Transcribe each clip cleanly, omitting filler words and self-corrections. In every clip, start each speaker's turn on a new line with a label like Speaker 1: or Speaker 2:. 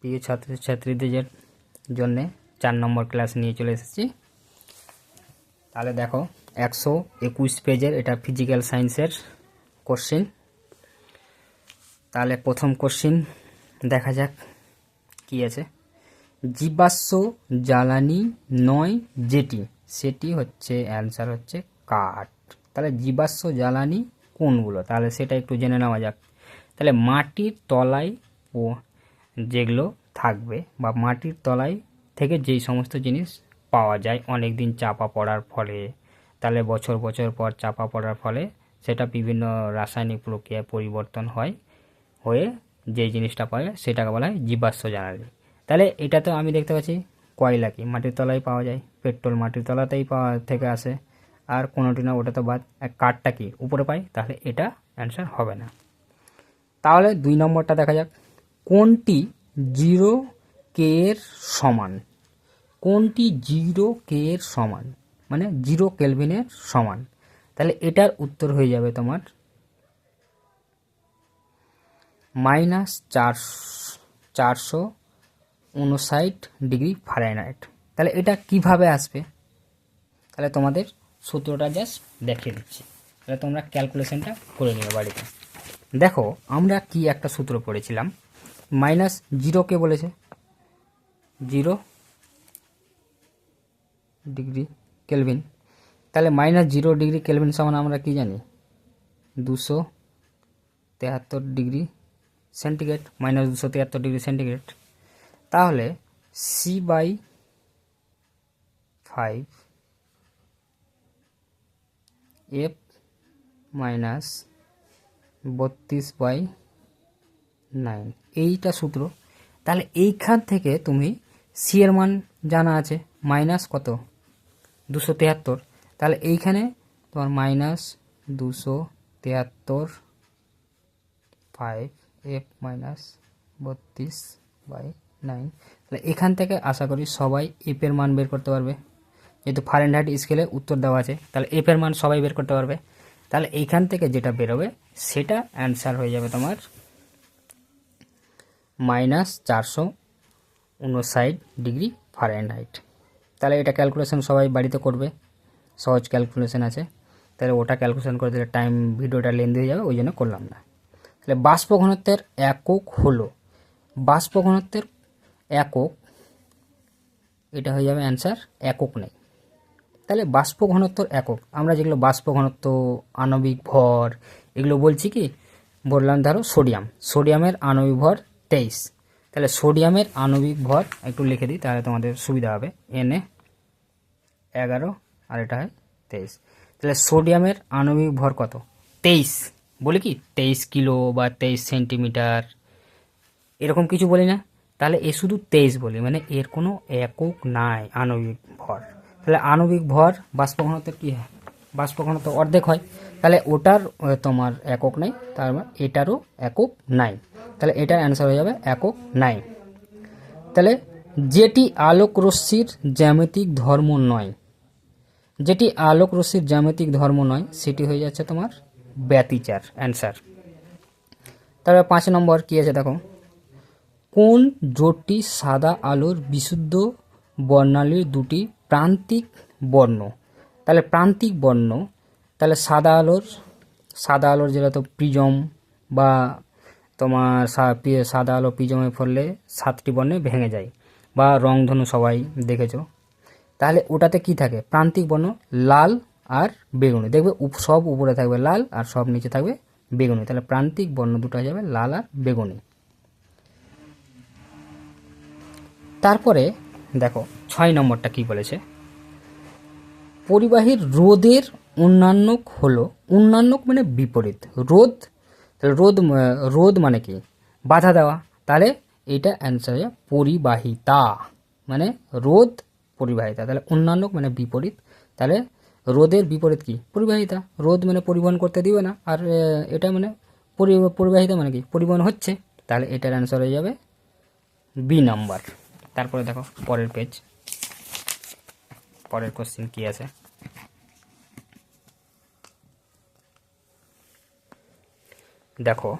Speaker 1: প্রিয় ছাত্রছাত্রীদের জন্য 4 নম্বর ক্লাস নিয়ে চলে এসেছি। তাহলে দেখো 121 পেজের এটা ফিজিক্যাল সায়েন্সের কোশ্চেন। তাহলে প্রথম কোশ্চেন দেখা যাক কি আছে। জীবাশ্ম জ্বালানি নয় যেটি, সেটি হচ্ছে অ্যান্সার হচ্ছে কাঠ। তাহলে জীবাশ্ম জ্বালানি কোনগুলো, তাহলে সেটা একটু জেনে নেওয়া যাক। তাহলে মাটির তলায় ও যেগুলো থাকবে বা মাটির তলায় থেকে যেই সমস্ত জিনিস পাওয়া যায় অনেক দিন চাপা পড়ার ফলে, তাহলে বছর বছর পর চাপা পড়ার ফলে সেটা বিভিন্ন রাসায়নিক প্রক্রিয়ায় পরিবর্তন হয়ে যেই জিনিসটা পাওয়া যায় সেটাকে বলা হয় জীবাশ্ম জ্বালানি। তাহলে এটা তো আমি দেখতে পাচ্ছি কয়লা কি মাটির তলায় পাওয়া যায়, পেট্রোল মাটির তলাতেই পাওয়া থেকে আসে, আর কোনোটি না ওটা তো বাদ। কাঠটা কি উপরে পাই, তাহলে এটা অ্যান্সার হবে না। তাহলে 2 নম্বরটা দেখা যাক। কোনটি 0K এর সমান? কোনটি 0K এর সমান মানে 0 কেলভিনের সমান? তাহলে এটার উত্তর হয়ে যাবে তোমার -459°F। তাহলে এটা কিভাবে আসবে, তাহলে তোমাদের সূত্রটা জাস্ট দেখিয়ে দিচ্ছি, তাহলে তোমরা ক্যালকুলেশনটা করে নিও বাড়িতে। দেখো আমরা কি একটা সূত্র পড়েছিলাম, -0K বলেছে 0°K। তাহলে -0°K সমান আমরা কি জানি 273°C, -273°C। তাহলে C/5 F - 32/9 এইটা সূত্র। তাহলে এইখান থেকে তুমি সি এর মান জানা আছে মাইনাস কত 273, তাহলে এইখানে তোমার -273 5F - 32/9। তাহলে এখান থেকে আশা করি সবাই এফ এর মান বের করতে পারবে, যেহেতু ফারেনহাইট স্কেলে উত্তর দেওয়া আছে, তাহলে এফ এর মান সবাই বের করতে পারবে। তাহলে এইখান থেকে যেটা বেরোবে সেটা অ্যান্সার হয়ে যাবে তোমার -459°F। তাহলে এটা ক্যালকুলেশন সবাই বাড়িতে করবে, সহজ ক্যালকুলেশন আছে। তাহলে ওটা ক্যালকুলেশন করে দিলে টাইম ভিডিওটা লেন্দি হয়ে যাবে, ওই জন্য করলাম না। তাহলে বাষ্প ঘনত্বের একক হলো, বাষ্প ঘনত্বের একক, এটা হয়ে যাবে অ্যান্সার একক নেই। তাহলে বাষ্প ঘনত্বর একক আমরা যেগুলো বাষ্প ঘনত্ব, আণবিক ভর এগুলো বলছি কি বললাম, ধরো সোডিয়ামের আণবিক ভর 23। তাহলে সোডিয়ামের আণবিক ভর একটু লিখে দিই তাহলে তোমাদের সুবিধা হবে, Na11 আর এটা হয় 23। তাহলে সোডিয়ামের আণবিক ভর কত 23, বলি কি 23 কিলো বা 23 সেন্টিমিটার এরকম কিছু বলি না, তাহলে এ শুধু 23 বলি, মানে এর কোনো একক নাই আণবিক ভর। তাহলে আণবিক ভর বাষ্প ঘনত্বের কী হয়, বাষ্প ঘনত্ব অর্ধেক হয়, তাহলে ওটার তোমার একক নাই, তার মানে এটারও একক নাই, তাহলে এটার অ্যান্সার হয়ে যাবে একক নাই। তাহলে যেটি আলোক রশ্মির জ্যামিতিক ধর্ম নয়, যেটি আলোক রশ্মির জ্যামিতিক ধর্ম নয় সেটি হয়ে যাচ্ছে তোমার ব্যতিচার অ্যান্সার। তারপরে 5 নম্বর কী আছে দেখো, কোন জোটটি সাদা আলোর বিশুদ্ধ বর্ণালীর দুটি প্রান্তিক বর্ণ? তাহলে প্রান্তিক বর্ণ, তাহলে সাদা আলোর যেটা তো প্রিজম বা তোমার সাদা আলো প্রিজমে পড়লে 7টি বর্ণে ভেঙে যায়, বা রংধনু সবাই দেখেছো। তাহলে ওটাতে কি থাকে প্রান্তিক বর্ণ লাল আর বেগুনি, দেখবে সব উপরে থাকবে লাল আর সব নিচে থাকবে বেগুনি, তাহলে প্রান্তিক বর্ণ দুটো হয়ে যাবে লাল আর বেগুনি। তারপরে দেখো 6 নম্বরটা কি বলেছে, পরিবাহীর রোধের অন্যান্যক হলো, অন্যান্যক মানে বিপরীত, রোধ, তাহলে রোধ মানে কি বাধা দেওয়া, তাহলে এটা অ্যান্সার হয়ে পরিবাহিতা, মানে রোধ পরিবাহিতা, তাহলে অন্যান্যক মানে বিপরীত, তাহলে রোধের বিপরীত কি পরিবাহিতা, রোধ মানে পরিবহন করতে দিবে না, আর এটা মানে পরিবাহিতা মানে কি পরিবহন হচ্ছে, তাহলে এটার অ্যান্সার হয়ে যাবে বি নাম্বার। তারপরে দেখো পরের পেজ, পরের কোশ্চেন কি আছে, দেখো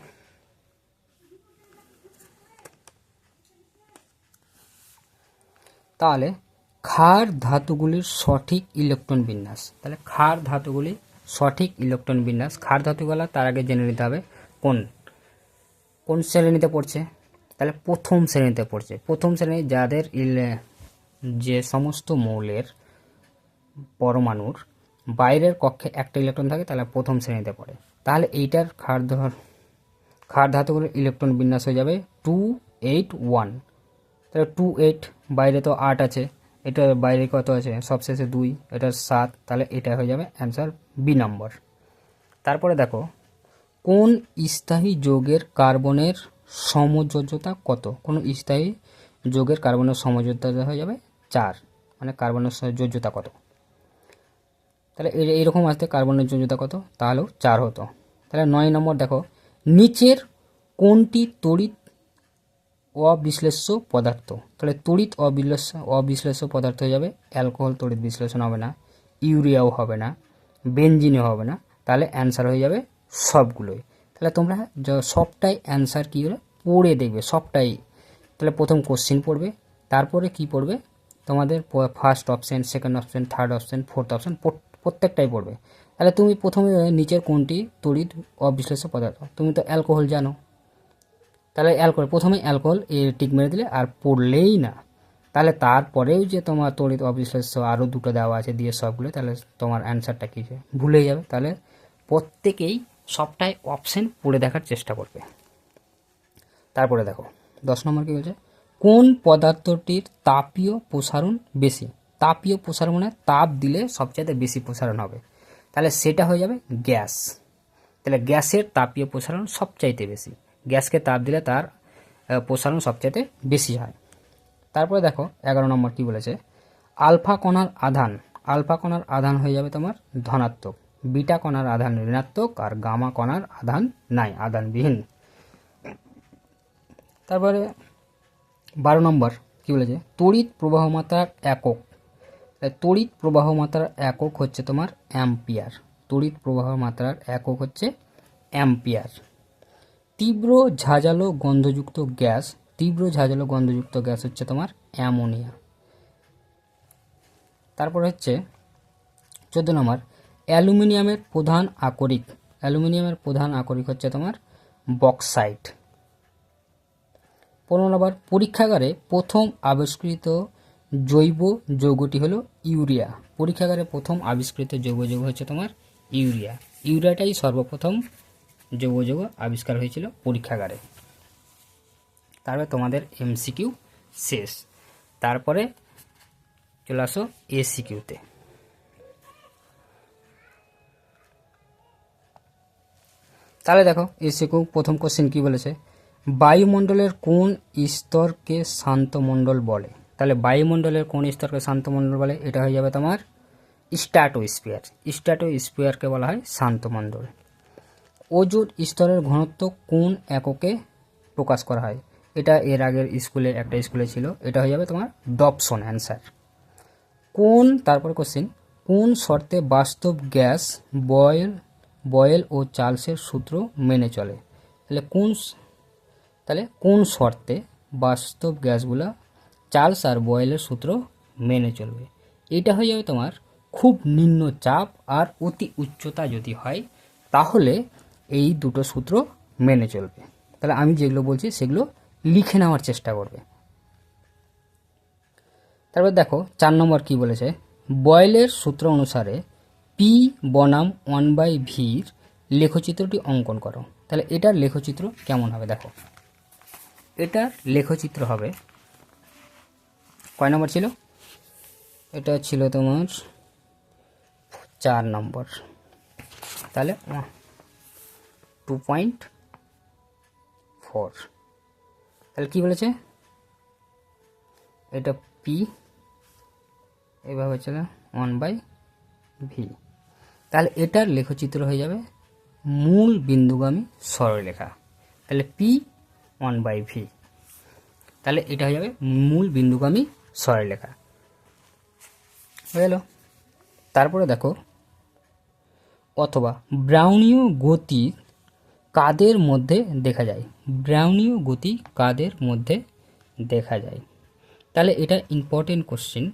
Speaker 1: তাহলে ক্ষার ধাতুগুলির সঠিক ইলেকট্রন বিন্যাস, তাহলে ক্ষার ধাতুগুলির সঠিক ইলেকট্রন বিন্যাস, ক্ষার ধাতুগুলো তার আগে জেনে নিতে হবে কোন কোন শ্রেণীতে পড়ছে। তাহলে প্রথম শ্রেণীতে পড়ছে। প্রথম শ্রেণী যাদের যে সমস্ত মৌলের পরমাণুর বাইরের কক্ষে একটা ইলেকট্রন থাকে তাহলে প্রথম শ্রেণীতে পড়ে। তাহলে এইটার ক্ষার ধাতুগুলির ইলেকট্রন বিন্যাস হয়ে যাবে 281। তাহলে 28, বাইরে তো 8 আছে, এটা বাইরে কত আছে, সবশেষে 2, এটা 7, তাহলে এটা হয়ে যাবে অ্যান্সার বি নম্বর। তারপরে দেখো কোন স্থায়ী যৌগের কার্বনের সমযোজ্যতা কত। কোন স্থায়ী যৌগের কার্বনের সমযোজ্যতা হয়ে যাবে 4, মানে কার্বনের যোজ্যতা কত। তাহলে এইরকম আসতে কার্বনের যোজ্যতা কত, তাহলেও 4 হতো। তাহলে 9 নম্বর দেখো নিচের কোনটি তড়িৎ অবিশ্লেষ্য পদার্থ। তাহলে তড়িৎ অবিশ্লেষ্য পদার্থ হয়ে যাবে অ্যালকোহল, তড়িৎ বিশ্লেষণ হবে না, ইউরিয়াও হবে না, বেনজিনও হবে না, তাহলে অ্যান্সার হয়ে যাবে সবগুলোই। তাহলে তোমরা সবটাই অ্যান্সার কী হলে পড়ে দেখবে সবটাই। তাহলে প্রথম কোশ্চিন পড়বে, তারপরে কি পড়বে তোমাদের first option, second option, third option, fourth option, প্রত্যেকটাই পড়বে। তাহলে তুমি প্রথমে নিচের কোনটি তড়িৎ অবিশ্লেষ্য পদার্থ, তুমি তো অ্যালকোহল জানো, তাহলে অ্যালকোহল প্রথমে অ্যালকোহল টিক মেরে দিলে আর পড়লেই না। তাহলে তারপরেও যে তোমার তড়িৎ অবিশ্লেষ্য আরও দুটো দেওয়া আছে দিয়ে সবগুলো, তাহলে তোমার অ্যান্সারটা কী ভুলে যাবে। তাহলে প্রত্যেকেই সবটাই অপশান পড়ে দেখার চেষ্টা করবে। তারপরে দেখো 10 নম্বর কী বলছে, কোন পদার্থটির তাপীয় প্রসারণ বেশি। তাপীয় প্রসারণ মানে তাপ দিলে সবচাইতে বেশি প্রসারণ হবে, তাহলে সেটা হয়ে যাবে গ্যাস। তাহলে গ্যাসের তাপীয় প্রসারণ সবচাইতে বেশি, গ্যাসকে তাপ দিলে তার প্রসারণ সবচাইতে বেশি হয়। তারপরে দেখো 11 নম্বর কী বলেছে, আলফা কণার আধান, আলফা কণার আধান হয়ে যাবে তোমার ধনাত্মক, বিটা কণার আধান ঋণাত্মক, আর গামা কণার আধান নাই, আধানবিহীন। তারপরে 12 নম্বর কী বলেছে, তড়িৎ প্রবাহ মাত্রার একক। তড়িৎ প্রবাহ মাত্রার একক হচ্ছে তোমার অ্যাম্পিয়ার, তড়িৎ প্রবাহ মাত্রার একক হচ্ছে অ্যাম্পিয়ার। তীব্র ঝাঁঝালো গন্ধযুক্ত গ্যাস, তীব্র ঝাঁঝালো গন্ধযুক্ত গ্যাস হচ্ছে তোমার অ্যামোনিয়া। তারপর হচ্ছে 14 নম্বর, অ্যালুমিনিয়ামের প্রধান আকরিক, অ্যালুমিনিয়ামের প্রধান আকরিক হচ্ছে তোমার বক্সাইট। 15 নম্বর, পরীক্ষাগারে প্রথম আবিষ্কৃত জৈব যৌগটি হলো ইউরিয়া, পরীক্ষাগারে প্রথম আবিষ্কৃত জৈব যৌগ হচ্ছে তোমার ইউরিয়া, ইউরিয়াটাই সর্বপ্রথম জৈব যৌগ আবিষ্কার হয়েছিল পরীক্ষাগারে। তারপরে তোমাদের এমসিকিউ শেষ, তারপরে চলে আসো এসিকিউতে। তাহলে দেখো এসিকিউ প্রথম কোশ্চেন কি বলেছে, বায়ুমণ্ডলের কোন স্তরকে শান্ত মণ্ডল বলে। তাহলে বায়ুমণ্ডলের কোন স্তরকে শান্ত মণ্ডল বলে, এটা হয়ে যাবে তোমার স্ট্র্যাটোস্ফিয়ার, স্ট্র্যাটোস্ফিয়ারকে বলা হয় শান্ত মণ্ডল। ওজোন স্তরের ঘনত্ব কোন এককে প্রকাশ করা হয়, এটা এর আগের স্কুলে একটা স্কুলে ছিল, এটা হয়ে যাবে তোমার ডবসন অ্যান্সার। কোন তারপর কোশ্চেন, কোন শর্তে বাস্তব গ্যাস বয়েল ও চার্লসের সূত্র মেনে চলে। তাহলে কোন শর্তে বাস্তব গ্যাসগুলা চার্লস আর বয়েলের সূত্র মেনে চলবে, এটা হয়ে যাবে তোমার খুব নিম্ন চাপ আর অতি উচ্চতা যদি হয় তাহলে এই দুটো সূত্র মেনে চলবে। তাহলে আমি যেগুলো বলছি সেগুলো লিখে নেওয়ার চেষ্টা করবে। তারপর দেখো 4 নম্বর কি বলেছে, বয়েলের সূত্র অনুসারে পি বনাম 1/v-র লেখচিত্রটি অঙ্কন করো। তাহলে এটার লেখচিত্র কেমন হবে দেখো, এটার লেখচিত্র হবে, কয় নম্বর ছিল, এটা ছিল তোমার 4 নম্বর। তাহলে 2.4, তাহলে কি বলেছে, এটা পি এভাবে ছিল 1/v, তাহলে এটার লেখচিত্র হয়ে যাবে মূল বিন্দুগামী সরলরেখা। তাহলে পি 1/v, তাহলে এটা হয়ে যাবে মূল বিন্দুগামী সরলরেখা হয়ে গেল। তারপরে দেখো, অথবা ব্রাউনীয় গতি কাদের মধ্যে দেখা যায়, ব্রাউনীয় গতি কাদের মধ্যে দেখা যায়। তাহলে এটা ইম্পর্টেন্ট কোশ্চেন।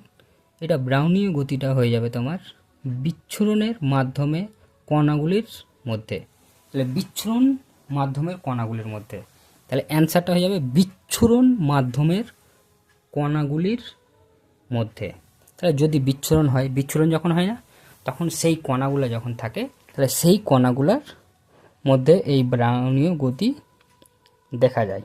Speaker 1: এটা ব্রাউনীয় গতিটা হয়ে যাবে তোমার বিচ্ছুরণের মাধ্যমে কণাগুলির মধ্যে। তাহলে বিচ্ছুরণ মাধ্যমের কণাগুলির মধ্যে, তাহলে অ্যান্সারটা হয়ে যাবে বিচ্ছুরণ মাধ্যমের কণাগুলির মধ্যে। তাহলে যদি বিচ্ছুরণ হয়, বিচ্ছুরণ যখন হয় না তখন সেই কণাগুলো যখন থাকে, তাহলে সেই কণাগুলোর মধ্যে এই ব্রাউনীয় গতি দেখা যায়।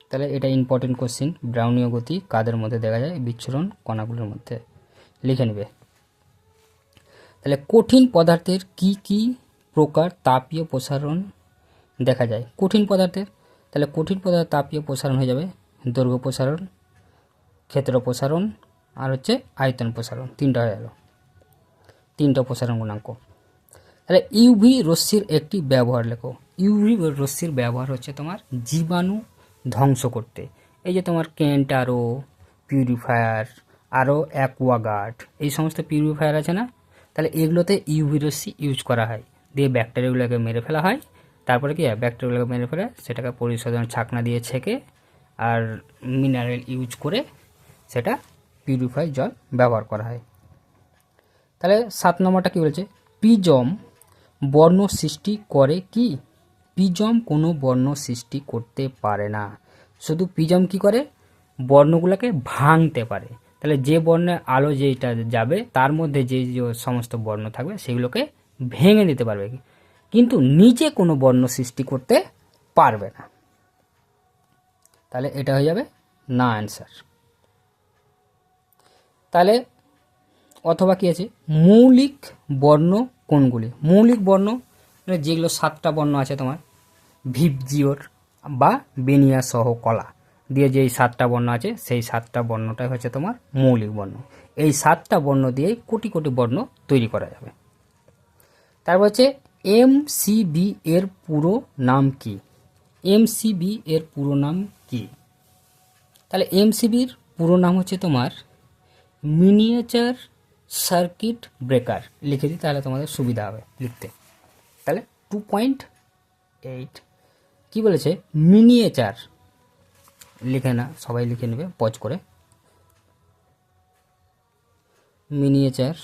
Speaker 1: তাহলে এটা ইম্পর্টেন্ট কোশ্চেন, ব্রাউনীয় গতি কাদের মধ্যে দেখা যায়? বিচ্ছুরণ কণাগুলোর মধ্যে। লিখে নেবে। তাহলে কঠিন পদার্থের কি কি প্রকার তাপীয় প্রসারণ দেখা যায়? কঠিন পদার্থের, তাহলে কঠিন পদার্থের তাপীয় প্রসারণ হয়ে যাবে দৈর্ঘ্য প্রসারণ, ক্ষেত্র প্রসারণ, আর হচ্ছে আয়তন প্রসারণ। তিনটা হয়ে গেল, তিনটা প্রসারণ গুণাঙ্ক। তাহলে ইউভি রশ্মির একটি ব্যবহার লেখো। ইউভি রশ্মির ব্যবহার হচ্ছে তোমার জীবাণু ধ্বংস করতে। এই যে তোমার কেন্ট আরও পিউরিফায়ার, আরও অ্যাকোয়াগার্ড, এই সমস্ত পিউরিফায়ার আছে না, তাহলে এগুলোতে ইউভি রশ্মি ইউজ করা হয়, দিয়ে ব্যাকটেরিয়াগুলোকে মেরে ফেলা হয়। তারপরে কি হয়, ব্যাকটেরিয়াগুলোকে মেরে ফেলে সেটাকে পরিশোধন ছাকনা দিয়ে ছেঁকে আর মিনারেল ইউজ করে সেটা পিউরিফাই জল ব্যবহার করা হয়। তাহলে 7 নম্বরটা কী বলেছে? প্রিজম বর্ণ সৃষ্টি করে কি? প্রিজম কোনো বর্ণ সৃষ্টি করতে পারে না, শুধু প্রিজম কি করে? বর্ণগুলোকে ভাঙতে পারে। তাহলে যে বর্ণে আলো যেটা যাবে তার মধ্যে যে যে সমস্ত বর্ণ থাকবে সেগুলোকে ভেঙে দিতে পারবে, কিন্তু নিজে কোনো বর্ণ সৃষ্টি করতে পারবে না। তাহলে এটা হয়ে যাবে না অ্যান্সার। তাহলে অথবা কি আছে? মৌলিক বর্ণ কোনগুলি? মৌলিক বর্ণ মানে যেগুলো 7টা বর্ণ আছে তোমার, ভিবজিওর বা বেনিয়া সহ কলা দিয়ে যেই 7টা বর্ণ আছে, সেই 7টা বর্ণটাই হচ্ছে তোমার মৌলিক বর্ণ। এই 7টা বর্ণ দিয়েই কোটি কোটি বর্ণ তৈরি করা যাবে। তারপর হচ্ছে এমসিবি এর পুরো নাম কি? এমসিবি এর পুরো নাম কি? তাহলে এমসিবির পুরো নাম হচ্ছে তোমার মিনিয়েচার সার্কিট ব্রেকার। লিখে দিই তাহলে তোমাদের সুবিধা হবে লিখতে। তাহলে 2.8 কি বলেছে? মিনিয়েচার। লিখে না, সবাই লিখে নেবে পজ করে। Miniature,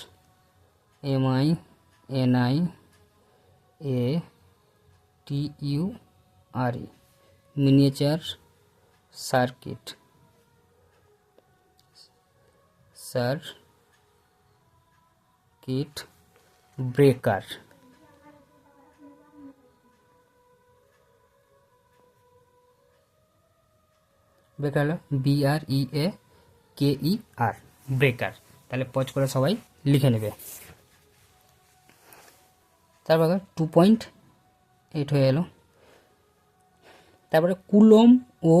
Speaker 1: MINIATURE, miniature circuit breaker. Breaker হলো BREAKER, ব্রেকার। তাহলে পজ করে সবাই লিখে নেবে। তারপর 2.8 হয়ে গেল। তারপরে কুলম ও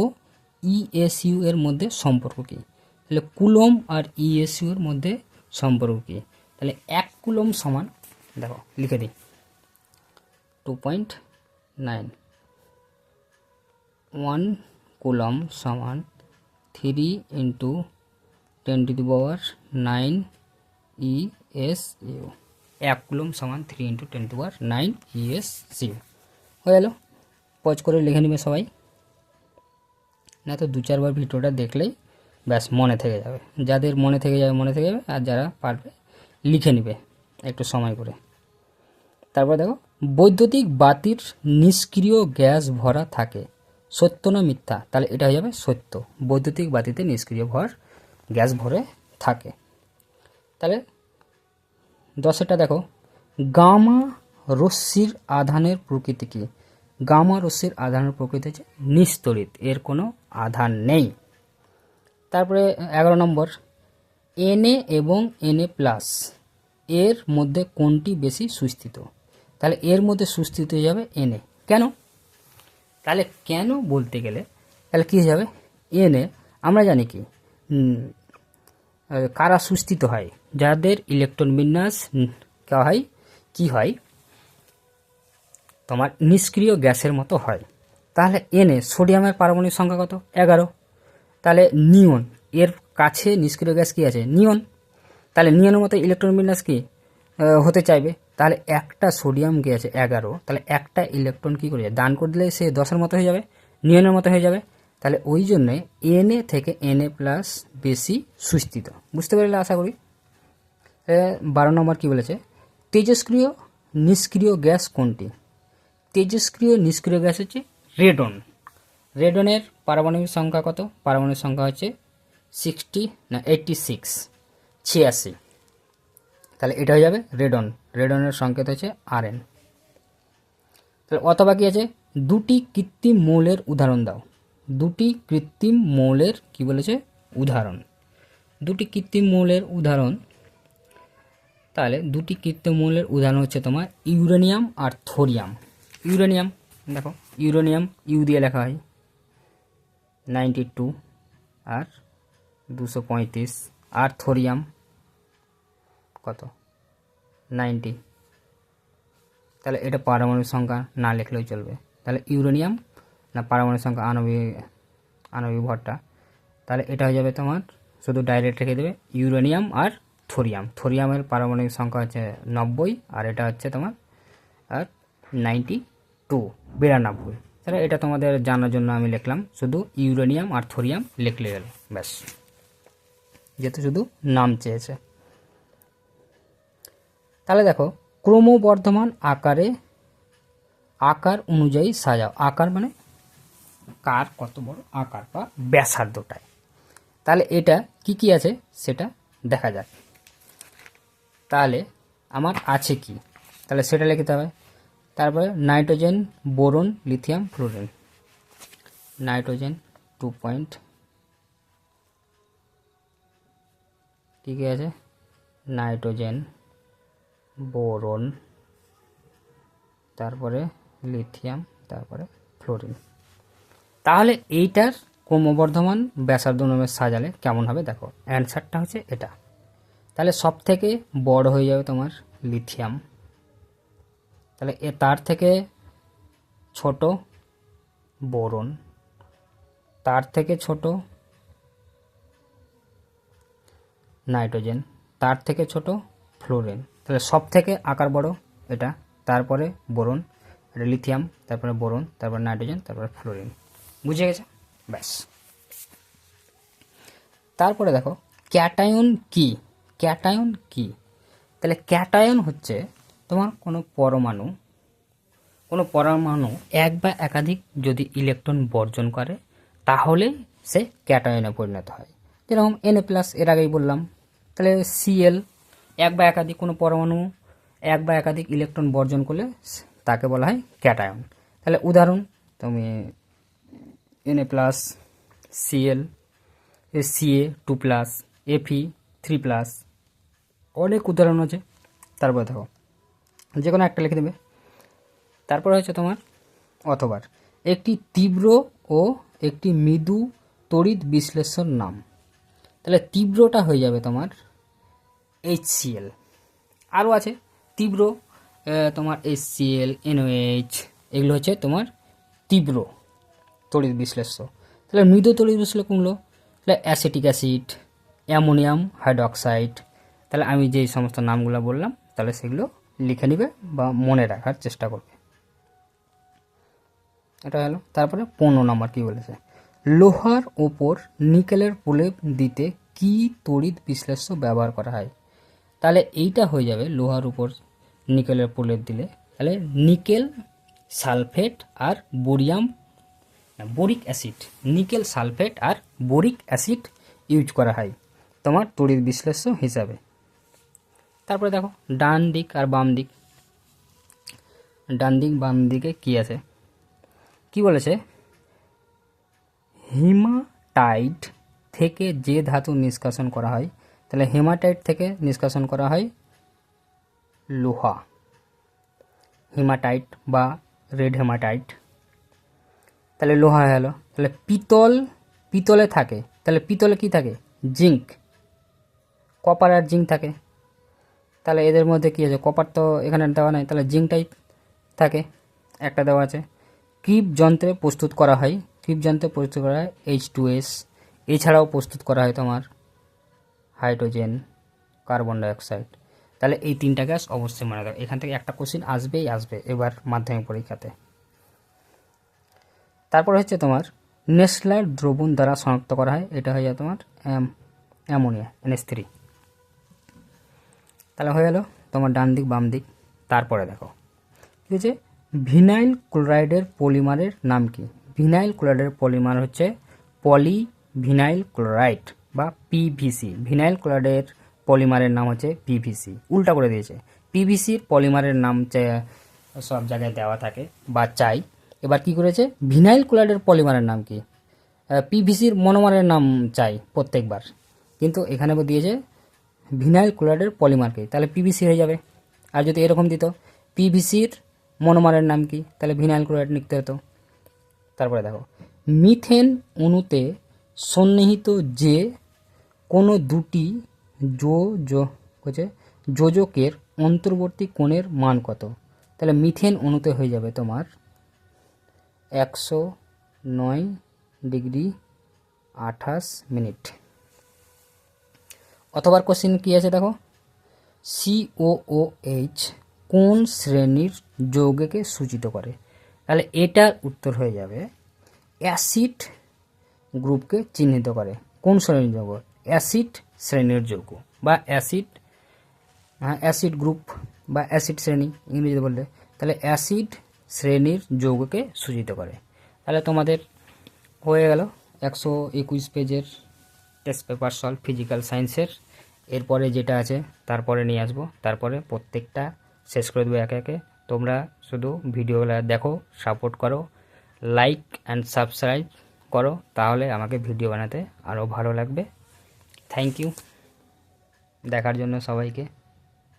Speaker 1: ইএসইউ এর মধ্যে সম্পর্ক কী? তাহলে কুলম আর ইএসইউ এর মধ্যে সম্পর্ক কী? তাহলে 1 কুলম সমান, দেখো লিখে দিই 2.9, 1 কুলম সমান 3 × 10⁹ ESU। 1 কুলম সমান 3 × 10⁹ ESU হয়ে গেল। পজ করে লিখে নেবে সবাই, না তো 2-4 বার ভিডিওটা দেখলেই ব্যাস মনে থেকে যাবে। যাদের মনে থেকে যাবে, আর যারা পারবে লিখে নেবে একটু সময় করে। তারপর দেখো, বৈদ্যুতিক বাতির নিষ্ক্রিয় গ্যাস ভরা থাকে, সত্য না মিথ্যা? তাহলে এটা হয়ে যাবে সত্য। বৈদ্যুতিক বাতিতে নিষ্ক্রিয় গ্যাস ভরে থাকে। তাহলে 10টা দেখো, গামা রশ্মির আধানের প্রকৃতি কী? গামা রশ্মির আধানের প্রকৃতি হচ্ছে নিস্তড়িত, এর কোনো আধান নেই। তারপরে 11 নম্বর, Na এবং Na+ এর মধ্যে কোনটি বেশি সুস্থিত? তাহলে এর মধ্যে সুস্থিত হয়ে যাবে Na। কেন? তাহলে কেন বলতে গেলে তাহলে কী হয়ে যাবে? Na আমরা জানি কি কারা সুস্থিত হয়? যাদের ইলেকট্রন বিন্যাস কি হয় তোমার নিষ্ক্রিয় গ্যাসের মতো হয়। তাহলে Na সোডিয়ামের পারমাণবিক সংখ্যা কত? 11। তাহলে নিয়ন, এর কাছে নিষ্ক্রিয় গ্যাস কি আছে? নিয়ন। তাহলে নিয়নের মতো ইলেকট্রন বিন্যাস কি হতে চাইবে? তাহলে একটা সোডিয়াম কি আছে 11, তাহলে একটা ইলেকট্রন কি করে দান করে দিলে সে 10-এর মতো হয়ে যাবে, নিয়নের মতো হয়ে যাবে। তাহলে ওই জন্যে Na থেকে Na প্লাস বেশি সুস্থিত। বুঝতে পারলে আশা করি। 12 নম্বর কী বলেছে, তেজস্ক্রিয় নিষ্ক্রিয় গ্যাস কোনটি? তেজস্ক্রিয় নিষ্ক্রিয় গ্যাস হচ্ছে রেডন। রেডনের পারমাণবিক সংখ্যা কত? পারমাণবিক সংখ্যা হচ্ছে 86। তাহলে এটা হয়ে যাবে রেডন। রেডনের সংকেত হচ্ছে Rn। তাহলে অথবা কি আছে, দুটি কৃত্রিম মৌলের উদাহরণ দাও। দুটি কৃত্রিম মৌলের কি বলেছে উদাহরণ। দুটি কৃত্রিম মৌলের উদাহরণ, তাহলে দুটি কৃত্রিম মৌলের উদাহরণ হচ্ছে তোমার ইউরেনিয়াম আর থোরিয়াম। ইউরেনিয়াম দেখো, ইউরেনিয়াম ইউ দিয়ে লেখা হয় 92 আর 235, আর থোরিয়াম কত 90। তাহলে এটা পারমাণবিক সংখ্যা না লিখলেও চলবে। তাহলে ইউরেনিয়াম না পারমাণবিক সংখ্যা আণবিক ভরটা, তাহলে এটা হয়ে যাবে তোমার, শুধু ডাইরেক্ট রেখে দেবে ইউরেনিয়াম আর থোরিয়াম। থোরিয়ামের পারমাণবিক সংখ্যা হচ্ছে 90 আর এটা হচ্ছে তোমার আর 92। তাহলে এটা তোমাদের জানার জন্য আমি লিখলাম, শুধু ইউরেনিয়াম আর থোরিয়াম লিখলে গেল ব্যাস, যেহেতু শুধু নাম চেয়েছে। তাহলে দেখো, ক্রমবর্ধমান আকার অনুযায়ী সাজাও। আকার মানে কার কত বড় আকার বা ব্যাসার্ধটায়। তাহলে এটা কি কি আছে সেটা দেখা যাক। তাহলে আমার আছে কি, তাহলে সেটা লিখতে হবে। তারপরে nitrogen, boron, lithium, fluorine. Nitrogen 2 point, কী কী আছে, নাইট্রোজেন, বোরন, তারপরে লিথিয়াম, তারপরে ফ্লোরিন। তাহলে এইটার ক্রমবর্ধমান ব্যাসার্ধ অনুযায়ী সাজালে কেমন হবে দেখো। অ্যান্সারটা হচ্ছে এটা। তাহলে সব থেকে বড় হয়ে যাবে তোমার লিথিয়াম। তাহলে তার থেকে ছোট বোরন, তার থেকে ছোট নাইট্রোজেন, তার থেকে ছোট ফ্লোরিন। তাহলে সব থেকে আকার বড় এটা, তারপরে বোরন, এটা লিথিয়াম, তারপরে বোরন, তারপরে নাইট্রোজেন, তারপরে ফ্লোরিন। বুঝে গেছে ব্যাস। তারপরে দেখো ক্যাটায়ন কি। ক্যাটায়ন কি, তাহলে ক্যাটায়ন হচ্ছে তোমার কোনো পরমাণু এক বা একাধিক যদি ইলেকট্রন বর্জন করে তাহলে সে ক্যাটায়নে পরিণত হয়। যেরকম Na+, এর আগেই বললাম। তাহলে Cl, এক বা একাধিক কোনো পরমাণু এক বা একাধিক ইলেকট্রন বর্জন করলে তাকে বলা হয় ক্যাটায়ন। তাহলে উদাহরণ তুমি Na+, Cl, Ca2+, Fe3+, অনেক উদাহরণ আছে। তারপরে দেখো যে কোনো একটা লিখে দেবে। তারপরে হচ্ছে তোমার অথবার একটি তীব্র ও একটি মৃদু তড়িৎ বিশ্লেষণ নাম। তাহলে তীব্রটা হয়ে যাবে তোমার HCl। আরও আছে তীব্র তোমার HCl, NOH, এগুলো হচ্ছে তোমার তীব্র তড়িৎ বিশ্লেষ্য। তাহলে মৃদু তড়িৎ বিশ্লেষ্য কোনগুলো, তাহলে অ্যাসিটিক অ্যাসিড, অ্যামোনিয়াম হাইড্রোক্সাইড। তাহলে আমি যেই সমস্ত নামগুলো বললাম তাহলে সেগুলো লিখে নিবে বা মনে রাখার চেষ্টা করবে। এটা হলো। তারপরে 15 নম্বর কী বলেছে, লোহার ওপর নিকেলের প্রলেপ দিতে কি তড়িৎ বিশ্লেষ্য ব্যবহার করা হয়। তাহলে এইটা হয়ে যাবে লোহার উপর নিকেলের প্রলেপ দিলে, তাহলে নিকেল সালফেট আর বোরিক অ্যাসিড, নিকেল সালফেট আর বোরিক অ্যাসিড ইউজ করা হয় তোমার তড়িৎ বিশ্লেষ্য হিসাবে। তারপরে দেখো ডান দিক আর বাম দিক। ডান দিক বাম দিকে কি আছে, কি বলেছে, হেমাটাইট থেকে যে ধাতু নিষ্কাশন করা হয়। তাহলে হেমাটাইট থেকে নিষ্কাশন করা হয় লোহা, হেমাটাইট বা রেড হেমাটাইট। তাহলে লোহা হয়ে গেল। তাহলে পিতলে থাকে, তাহলে পিতলে কি থাকে, জিঙ্ক, কপার আর জিঙ্ক থাকে। তাহলে এদের মধ্যে কী আছে, কপার তো এখানে দেওয়া নাই, তাহলে জিঙ্কটাই থাকে, একটা দেওয়া আছে। ক্রিপ যন্ত্রে প্রস্তুত করা হয়, H2S। এছাড়াও প্রস্তুত করা হয় তোমার হাইড্রোজেন, কার্বন ডাইঅক্সাইড। তাহলে এই 3টা গ্যাস অবশ্যই মনে রাখবে। এখান থেকে একটা কোশ্চিন আসবে এবার মাধ্যমিক পরীক্ষাতে। তারপর হচ্ছে তোমার নেসলার দ্রবণ দ্বারা শনাক্ত করা হয়, এটা হয়ে যায় তোমার অ্যামোনিয়া NH3। তাহলে হয়ে গেল তোমার ডান দিক বাম দিক। তারপরে দেখো ঠিক আছে, ভিনাইল ক্লোরাইডের পলিমারের নাম কি? ভিনাইল ক্লোরাইডের পলিমার হচ্ছে পলিভিনাইল ক্লোরাইড বা PVC। ভিনাইল ক্লোরাইডের পলিমারের নাম হচ্ছে PVC, উল্টা করে দিয়েছে। PVCর পলিমারের নাম সব জায়গায় দেওয়া থাকে বা চাই। এবার কি করেছে, ভিনাইল ক্লোরাইডের পলিমারের নাম কি? PVCর মনোমারের নাম চাই প্রত্যেকবার, কিন্তু এখানে দিয়েছে ভিনাইল ক্লোরাইডের পলিমারকে, তাহলে PVC হয়ে যাবে। আর যদি এরকম দিত PVCর মনোমারের নাম কি, তাহলে ভিনাইল ক্লোরাইড লিখতে হতো। তারপরে দেখো, মিথেন অণুতে সন্নিহিত যে কোনো দুটি যোজকের অন্তর্বর্তী কোণের মান কত? তাহলে মিথেন অণুতে হয়ে যাবে তোমার 109°28'। অথবা কোশ্চেন কি আছে দেখো, COOH কোন শ্রেণীর যৌগকে সূচিত করে? তাহলে এটার উত্তর হয়ে যাবে অ্যাসিড গ্রুপকে চিহ্নিত করে। কোন শ্রেণীর যৌগ? অ্যাসিড শ্রেণীর যৌগ বা অ্যাসিড গ্রুপ বা অ্যাসিড শ্রেণী ইংরেজিতে বললে, তাহলে অ্যাসিড শ্রেণীর যৌগকে সূচিত করে। তাহলে তোমাদের হয়ে গেল 121 পেজের টেস্ট পেপার সলভ ফিজিক্যাল সায়েন্সের। এরপরে যেটা আছে তারপরে নিয়ে আসবো, তারপরে প্রত্যেকটা শেষ করে দেবো একে একে। তোমরা শুধু ভিডিওগুলো দেখো, সাপোর্ট করো, লাইক অ্যান্ড সাবস্ক্রাইব করো, তাহলে আমাকে ভিডিও বানাতে আরও ভালো লাগবে। থ্যাংক ইউ দেখার জন্য সবাইকে।